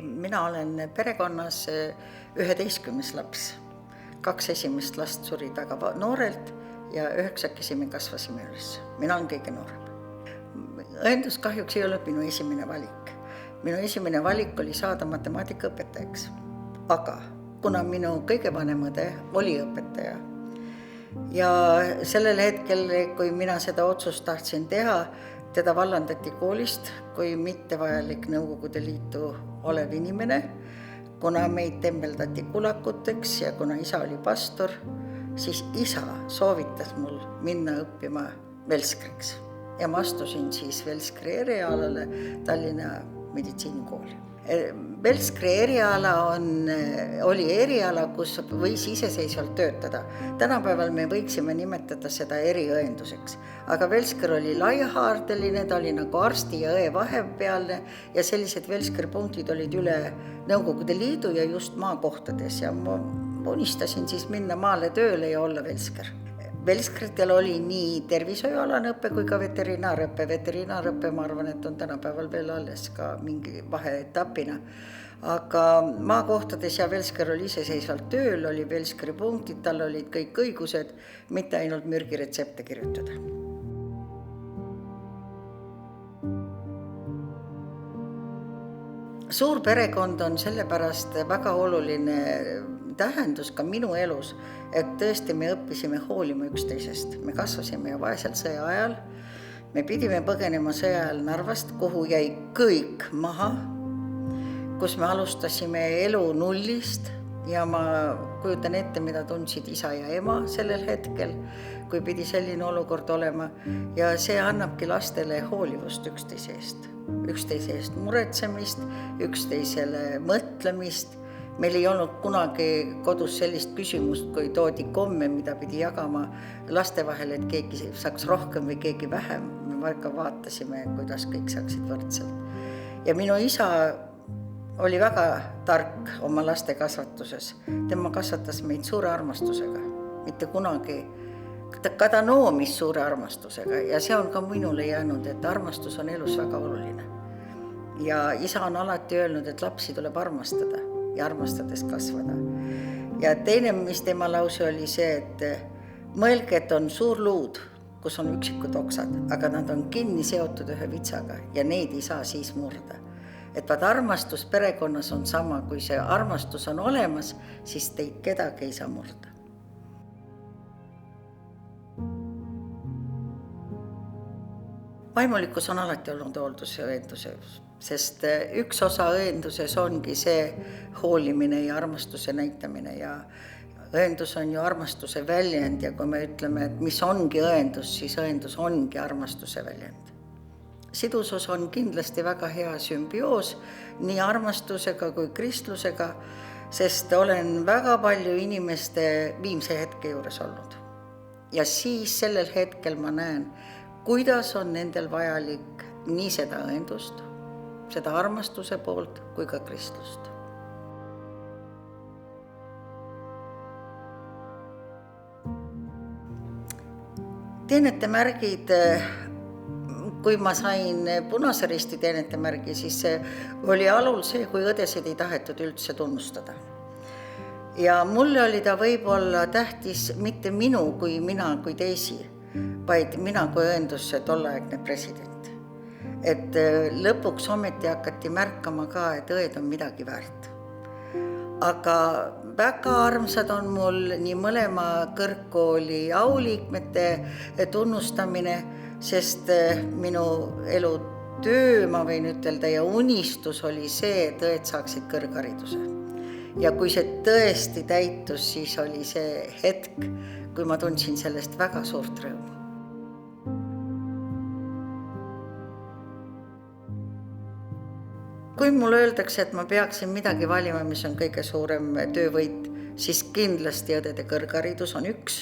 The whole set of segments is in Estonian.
Mina olen perekonnas 11. laps. 2 esimest last surid väga noorelt ja 9 me kasvasime üles. Mina olen kõige noorem. Õendus kahjuks ei olnud minu esimene valik. Minu esimene valik oli saada matemaatikaõpetajaks. Aga kuna minu kõige vanem õde oli õpetaja ja sellel hetkel, kui mina seda otsust tahtsin teha, teda vallandati koolist kui mittevajalik Nõukogude Liitu olev inimene, kuna meid tembeldati kulakuteks ja kuna isa oli pastor, siis isa soovitas mul minna õppima velskriks. Ja ma astusin siis velskri erialale Tallinna meditsiinikooli. Velskri eriala oli eriala, kus võis iseseisvalt töötada. Tänapäeval me võiksime nimetada seda eriõenduseks. Aga velsker oli laiahaardeline, ta oli nagu arsti ja õe vahepealne ja sellised velskripunktid olid üle Nõukogude Liidu ja just maakohtades. Ja ma unistasin siis minna maale tööle ja olla velsker. Velskritel oli nii tervishoiualane õppe kui ka veterinaarõppe. Veterinaarõppe, ma arvan, et on tänapäeval veel alles ka mingi vaheetapina. Aga maakohtades ja velsker oli iseseisvalt tööl, oli velskri punktid, tal olid kõik õigused, mitte ainult mürgiretsepte kirjutada. Suur perekond on sellepärast väga oluline tähendus ka minu elus, et tõesti me õppisime hoolima üksteisest. Me kasvasime vaeselt sõja ajal. Me pidime põgenema sõja ajal Narvast, kuhu jäi kõik maha, kus me alustasime elu nullist ja ma kujutan ette, mida tundsid isa ja ema sellel hetkel, kui pidi selline olukord olema. Ja see annabki lastele hoolivust üksteise eest muretsemist, üksteisele mõtlemist. Meil ei olnud kunagi kodus sellist küsimust, kui toodi komme, mida pidi jagama laste vahel, et keegi saaks rohkem või keegi vähem. Me väga vaatasime, kuidas kõik saaksid võrdselt. Ja minu isa oli väga tark oma laste kasvatuses. Tema kasvatas meid suure armastusega, mitte kunagi. Ka ta noomis suure armastusega ja see on ka minule jäänud, et armastus on elus väga oluline. Ja isa on alati öelnud, et lapsi tuleb armastada ja armastades kasvada. Ja teine, mis tema lause oli see, et mõelge, et on suur luud, kus on üksikud oksad, aga nad on kinni seotud ühe vitsaga ja neid ei saa siis murda. Et vaat armastus perekonnas on sama, kui see armastus on olemas, siis teid kedagi ei saa murda. Vaimulikkus on alati olnud hooldus ja õenduse, sest üks osa õenduses ongi see hoolimine ja armastuse näitamine ja õendus on ju armastuse väljend ja kui me ütleme, et mis ongi õendus, siis õendus ongi armastuse väljend. Sidusus on kindlasti väga hea sümbioos nii armastusega kui kristlusega, sest olen väga palju inimeste viimse hetke juures olnud. Ja siis sellel hetkel ma näen, kuidas on nendel vajalik nii seda õendust, seda armastuse poolt kui ka kristlust. Teenete märgid, kui ma sain Punase Risti teenete märgi, siis oli alul see, kui õdesid ei tahetud üldse tunnustada. Ja mulle oli ta võib-olla tähtis mitte mina kui teisi, vaid mina kui õendusse tolleaegne president. Et lõpuks ometi hakati märkama ka, et õed on midagi väärt. Aga väga armsad on mul nii mõlema kõrgkooli auliikmete tunnustamine, sest minu elu töö, ma võin ütelda, ja unistus oli see, et õed saaksid kõrghariduse. Ja kui see tõesti täitus, siis oli see hetk, kui ma tundsin sellest väga suurt rõõmu. Kui mulle öeldakse, et ma peaksin midagi valima, mis on kõige suurem töövõit, siis kindlasti õdede kõrgharidus on üks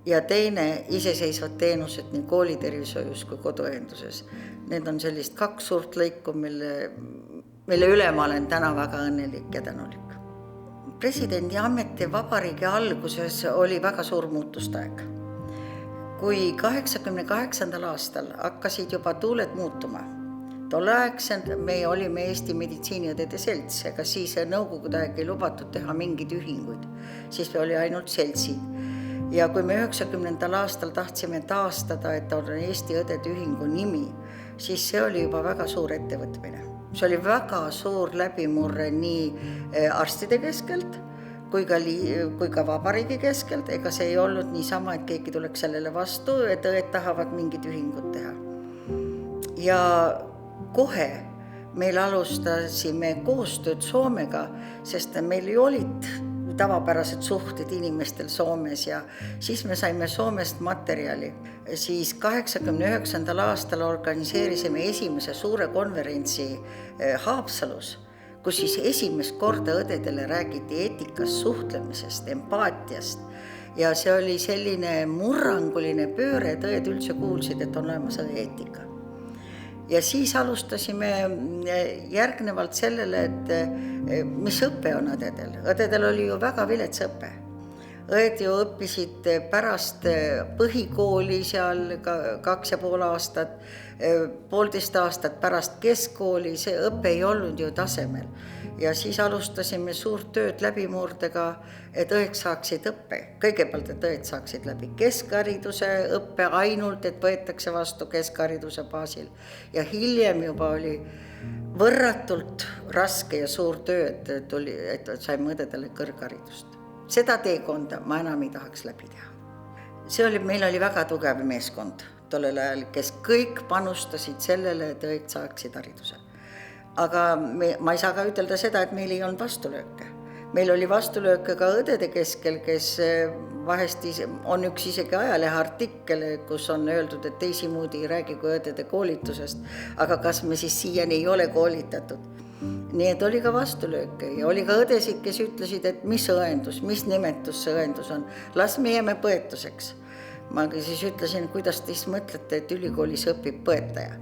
ja teine iseseisvad teenused nii koolitervishoius kui koduõenduses. Need on sellist 2 suurt lõiku, mille üle ma olen täna väga õnnelik ja tänulik. Presidendi ameti vabariigi alguses oli väga suur muutustaeg. Kui 88. aastal hakkasid juba tuuled muutuma, Tolleaegselt me olime Eesti meditsiiniõdede selts, ega siis nõukogude aeg ei lubatud teha mingeid ühinguid, siis oli ainult seltsid. Ja kui me 90. aastal tahtsime taastada, et on Eesti õdede ühingu nimi, siis see oli juba väga suur ettevõtmine. See oli väga suur läbimurre nii arstide keskelt kui ka vabariigi keskelt, ega see ei olnud niisama, et keegi tuleks sellele vastu, et õed tahavad mingid ühingud teha. Ja kohe meil alustasime koostööd Soomega, sest meil olid tavapärased suhted inimestel Soomes ja siis me saime Soomest materjali. Siis 89. aastal organiseerisime esimese suure konverentsi Haapsalus, kus siis esimest korda õdedele räägiti eetikast, suhtlemisest, empaatiast ja see oli selline murranguline pööre, et õed üldse kuulsid, et on olemas õeetika. Ja siis alustasime järgnevalt sellele, et mis õpe on õdedel. Õdedel oli ju väga vilets õpe. Õed ju õppisid pärast põhikooli seal 2,5 aastat, 1,5 aastat pärast keskkooli, see õpe ei olnud ju tasemel. Ja siis alustasime suurt tööd läbimurdega, et õed saaksid õppe. Kõigepealt, et õed saaksid läbi keskhariduse õppe ainult, et võetakse vastu keskhariduse baasil. Ja hiljem juba oli võrratult raske ja suur töö, et saime õdedele kõrgharidust. Seda teekonda ma enam ei tahaks läbi teha. Meil oli väga tugev meeskond tollel ajal, kes kõik panustasid sellele, et õed saaksid hariduse. Aga ma ei saa ka ütelda seda, et meil ei olnud vastulööke. Meil oli vastulööke ka õdede keskel, kes vahest on üks isegi ajalehe artikkel, kus on öeldud, et teisimoodi ei räägi kui õdede koolitusest, aga kas me siis siiani ei ole koolitatud. Nii et oli ka vastulööke ja oli ka õdesid, kes ütlesid, et mis õendus, mis nimetus see õendus on. Las me jääme põetuseks. Ma siis ütlesin, kuidas te siis mõtlete, et ülikoolis õpib põetaja.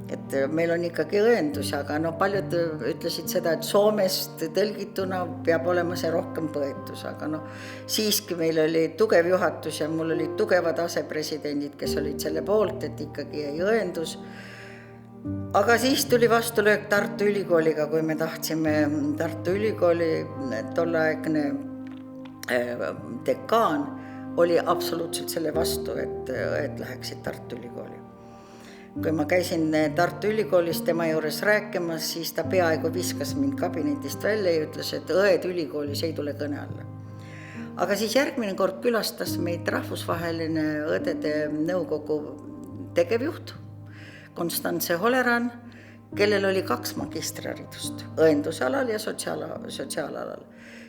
Et meil on ikkagi õendus, aga paljud ütlesid seda, et Soomest tõlgituna peab olema see rohkem põetus, aga siiski meil oli tugev juhatus ja mul olid tugevad asepresidendid, kes olid selle poolt, et ikkagi ei õendus. Aga siis tuli vastulöök Tartu Ülikooliga, kui me tahtsime Tartu Ülikooli tolleaegne dekaan oli absoluutselt selle vastu, et läheksid Tartu Ülikooli. Kui ma käisin Tartu Ülikoolis tema juures rääkimas, siis ta peaaegu viskas mind kabinetist välja ja ütles, et õed ülikoolis ei tule kõne alla. Aga siis järgmine kord külastas meid rahvusvaheline õdede nõukogu tegevjuht Konstantse Holeran, kellel oli 2 magistriharidust, õendusalal ja sotsiaalalal.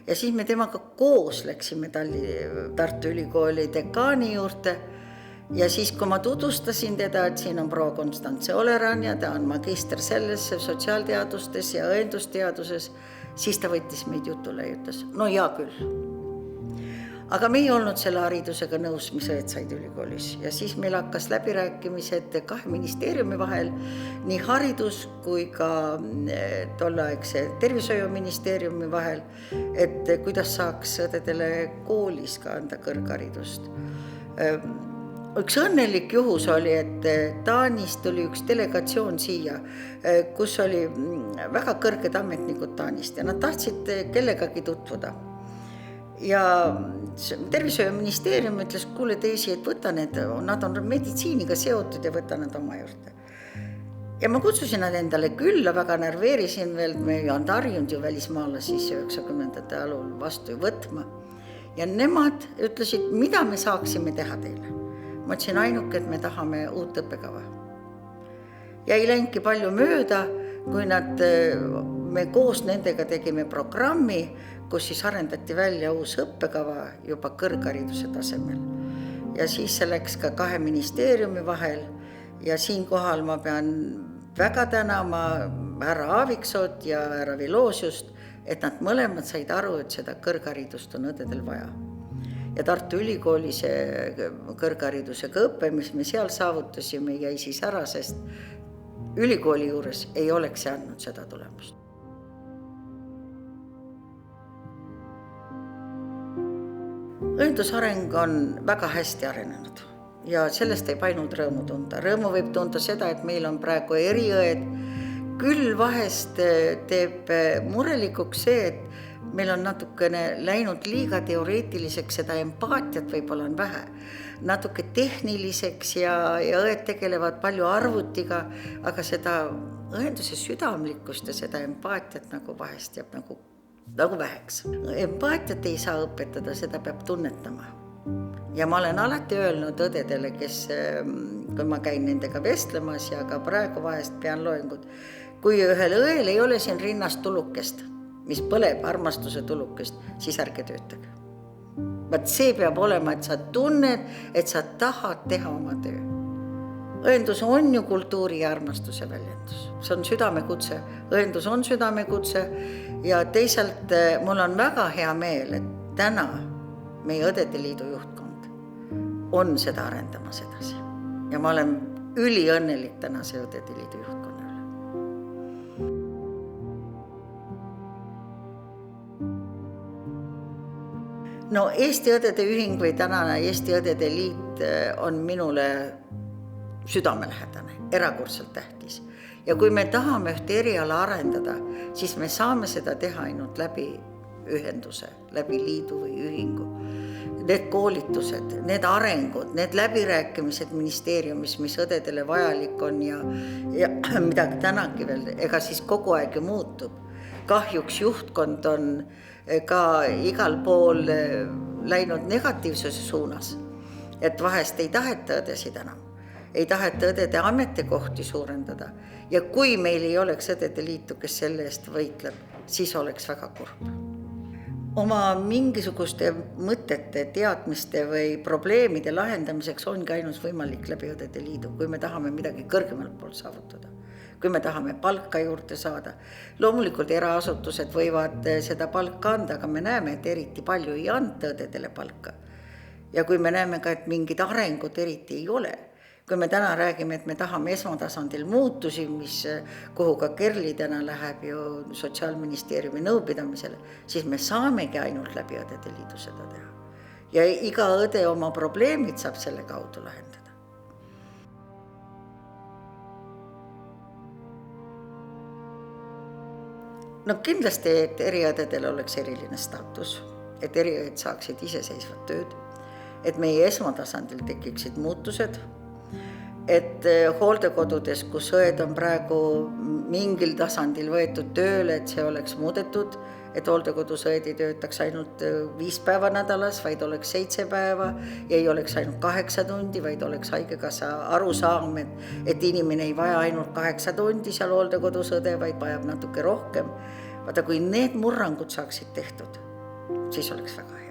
Ja siis me temaga koos läksime Tartu Ülikooli dekaani juurde ja siis, kui ma tutvustasin teda, et siin on proua Konstantse Holeran ja ta on magister selles sotsiaalteadustes ja õendusteaduses, siis ta võttis meid jutule ja ütles, no hea küll. Aga me ei olnud selle haridusega nõus, mis õed said ülikoolis. Ja siis meil hakkas läbirääkimised 2 ministeeriumi vahel, nii haridus kui ka tolleaegse tervishoiuministeeriumi vahel, et kuidas saaks õdedele koolis ka anda kõrgharidust. Üks õnnelik juhus oli, et Taanist tuli üks delegatsioon siia, kus oli väga kõrged ametnikud Taanist ja nad tahtsid kellegagi tutvuda. Ja tervishoiuministeerium ütles, kuule teisi, et võta need, nad on meditsiiniga seotud ja võta nad oma juurde. Ja ma kutsusin nad endale külla, väga närveerisin veel, me ei olnud harjunud ju välismaala siis 90. alul vastu võtma. Ja nemad ütlesid, mida me saaksime teha teile. Ma ütlesin ainuke, et me tahame uut õppekava. Ja ei läinudki palju mööda, kui me koos nendega tegime programmi, kus siis arendati välja uus õppekava juba kõrghariduse tasemel. Ja siis see läks ka 2 ministeeriumi vahel ja siinkohal ma pean väga tänama härra Aaviksoot ja härra Viloosiust, et nad mõlemad said aru, et seda kõrgharidust on õdedel vaja. Ja Tartu Ülikooli see kõrgharidusega õppe, mis me seal saavutasime, jäi siis ära, sest ülikooli juures ei oleks andnud seda tulemust. Õendusareng on väga hästi arenenud ja sellest võib ainult rõõmu tunda. Rõõmu võib tunda seda, et meil on praegu eriõed, küll vahest teeb murelikuks see, et meil on natukene läinud liiga teoreetiliseks, seda empaatiat võib-olla on vähe, natuke tehniliseks ja õed tegelevad palju arvutiga, aga seda õenduse südamlikkust ja seda empaatiat nagu vahest jääb nagu väheks. Empaatiat ei saa õpetada, seda peab tunnetama. Ja ma olen alati öelnud õdedele, kui ma käin nendega vestlemas ja ka praegu vahest pean loengud, kui ühel õel ei ole siin rinnast tulukest, mis põleb armastuse tulukest, siis ärge töötage. Vaat see peab olema, et sa tunned, et sa tahad teha oma töö. Õendus on ju kultuuri ja armastuse väljendus. See on südamekutse. Õendus on südamekutse ja teisalt mul on väga hea meel, et täna meie Õdede Liidu juhtkond on seda arendamas edasi. Ja ma olen üliõnnelik tänase Õdede Liidu juhtkonna üle. No Eesti Õdede Ühing või tänane Eesti Õdede Liit on minule südamelähedane, erakordselt tähtis. Ja kui me tahame ühte eriala arendada, siis me saame seda teha ainult läbi ühenduse, läbi liidu või ühingu. Need koolitused, need arengud, need läbirääkimised ministeeriumis, mis õdedele vajalik on ja midagi tänagi veel, ega siis kogu aeg ju muutub. Kahjuks juhtkond on ka igal pool läinud negatiivsuse suunas, et vahest ei taheta õdesid enam, ei taheta õdede ametikohti suurendada ja kui meil ei oleks Õdede Liitu, kes selle eest võitleb, siis oleks väga kurb. Oma mingisuguste mõtete, teadmiste või probleemide lahendamiseks ongi ainult võimalik läbi Õdede Liidu, kui me tahame midagi kõrgemalt poolt saavutada, kui me tahame palka juurde saada. Loomulikult eraasutused võivad seda palka anda, aga me näeme, et eriti palju ei anta õdedele palka. Ja kui me näeme ka, et mingid arengud eriti ei ole, kui me täna räägime, et me tahame esmatasandil muutusi, kuhu ka Kerli täna läheb ju Sotsiaalministeeriumi nõupidamisele, siis me saamegi ainult läbi Õdede Liidu seda teha. Ja iga õde oma probleemid saab selle kaudu lahendada. No kindlasti, et eriõdedel oleks eriline staatus, et eriõed saaksid iseseisvat tööd, et meie esmatasandil tekiksid muutused, et hooldekodudes, kus õed on praegu mingil tasandil võetud tööle, et see oleks muudetud, et hooldekodus õed ei töötaks ainult 5 päeva nädalas, vaid oleks 7 päeva ja ei oleks ainult 8 tundi, vaid oleks haigekassa arusaam, et inimene ei vaja ainult 8 tundi seal hooldekodus õde, vaid vajab natuke rohkem. Vaata, kui need murrangud saaksid tehtud, siis oleks väga hea.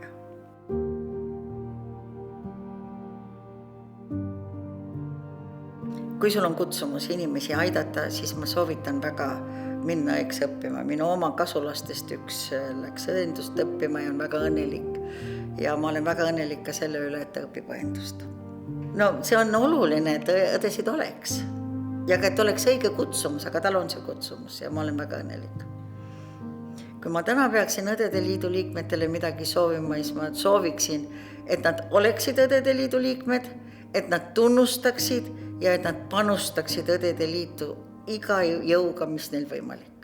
Kui sul on kutsumus inimesi aidata, siis ma soovitan väga minna õppima. Minu oma kasulastest üks läks õendust õppima ja on väga õnnelik. Ja ma olen väga õnnelik ka selle üle, et ta õpib õendust. No see on oluline, et õdesid oleks. Ja ka, et oleks õige kutsumus, aga tal on see kutsumus ja ma olen väga õnnelik. Kui ma täna peaksin Õdede Liidu liikmetele midagi soovima, siis ma sooviksin, et nad oleksid Õdede Liidu liikmed, et nad tunnustaksid ja et nad panustaksid Õdede Liitu iga jõuga, mis neil võimalik.